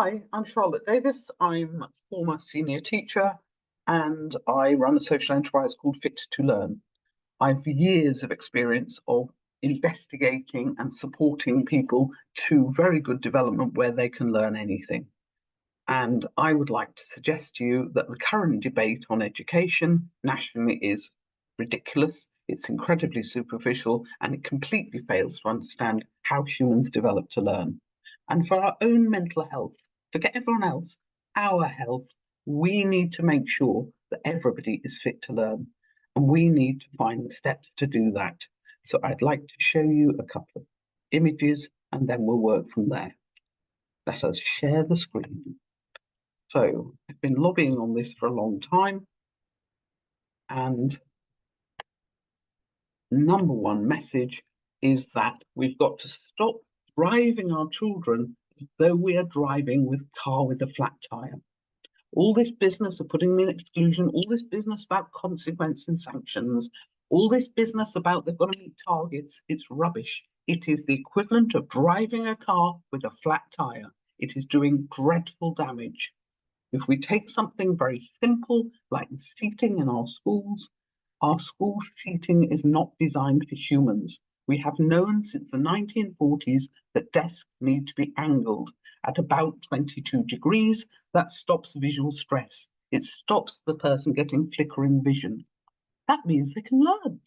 Hi, I'm Charlotte Davis. I'm a former senior teacher and I run a social enterprise called Fit to Learn. I've years of experience of investigating and supporting people to very good development where they can learn anything. And I would like to suggest to you that the current debate on education nationally is ridiculous. It's incredibly superficial and it completely fails to understand how humans develop to learn. And for our own mental health, forget everyone else, our health, we need to make sure that everybody is fit to learn. And we need to find the steps to do that. So I'd like to show you a couple of images and then we'll work from there. Let us share the screen. So I've been lobbying on this for a long time. And number one message is that we've got to stop driving our children as though we are driving with a car with a flat tire. All this business of putting them in exclusion, all this business about consequence and sanctions, all this business about they've got to meet targets, it's rubbish. It is the equivalent of driving a car with a flat tire. It is doing dreadful damage. If we take something very simple like seating in our school seating is not designed for humans. We have known since the 1940s that desks need to be angled at about 22 degrees. That stops visual stress. It stops the person getting flickering vision. That means they can learn.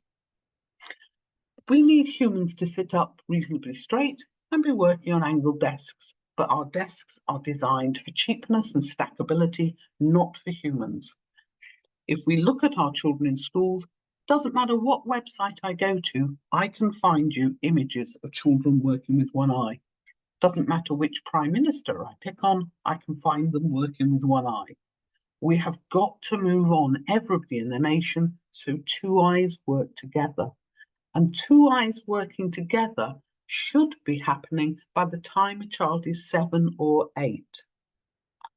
We need humans to sit up reasonably straight and be working on angled desks, but our desks are designed for cheapness and stackability, not for humans. If we look at our children in schools, doesn't matter what website I go to, I can find you images of children working with one eye. Doesn't matter which prime minister I pick on, I can find them working with one eye. We have got to move on, everybody in the nation, so two eyes work together. And two eyes working together should be happening by the time a child is 7 or 8.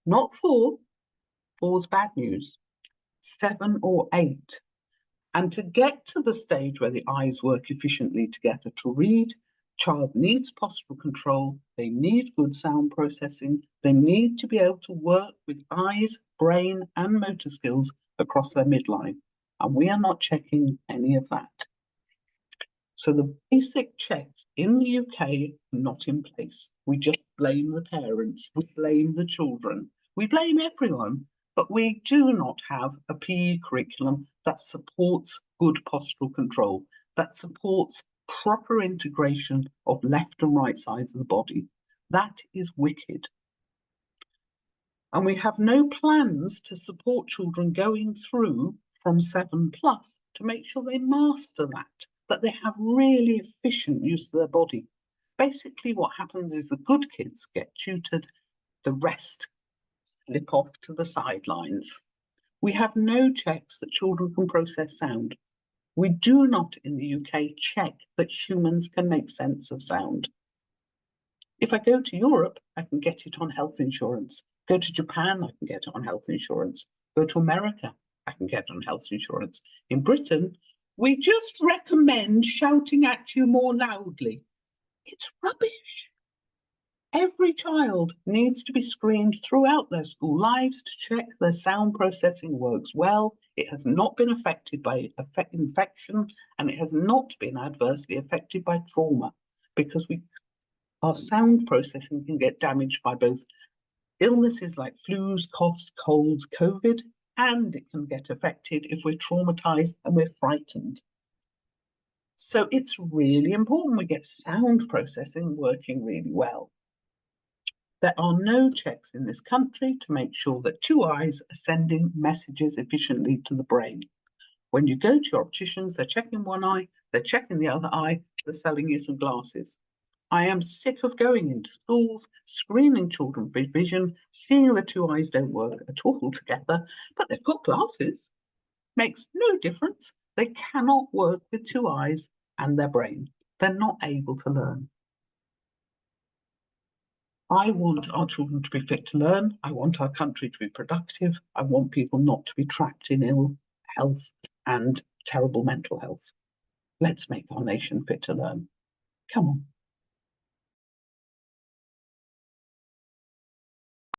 Not 4, 4's bad news, 7 or 8. And to get to the stage where the eyes work efficiently together to read, child needs postural control, they need good sound processing, they need to be able to work with eyes, brain and motor skills across their midline. And we are not checking any of that. So the basic checks in the UK are not in place. We just blame the parents, we blame the children, we blame everyone, but we do not have a PE curriculum that supports good postural control, that supports proper integration of left and right sides of the body. That is wicked. And we have no plans to support children going through from 7+ to make sure they master that they have really efficient use of their body. Basically, what happens is the good kids get tutored, the rest slip off to the sidelines. We have no checks that children can process sound. We do not in the UK check that humans can make sense of sound. If I go to Europe, I can get it on health insurance. Go to Japan, I can get it on health insurance. Go to America, I can get it on health insurance. In Britain, we just recommend shouting at you more loudly. It's rubbish. Every child needs to be screened throughout their school lives to check their sound processing works well. It has not been affected by infection and it has not been adversely affected by trauma because our sound processing can get damaged by both illnesses like flus, coughs, colds, COVID, and it can get affected if we're traumatized and we're frightened. So it's really important we get sound processing working really well. There are no checks in this country to make sure that two eyes are sending messages efficiently to the brain. When you go to your opticians, they're checking one eye, they're checking the other eye, they're selling you some glasses. I am sick of going into schools, screening children for vision, seeing the two eyes don't work at all together, but they've got glasses. Makes no difference. They cannot work with two eyes and their brain. They're not able to learn. I want our children to be fit to learn. I want our country to be productive. I want people not to be trapped in ill health and terrible mental health. Let's make our nation fit to learn. Come on.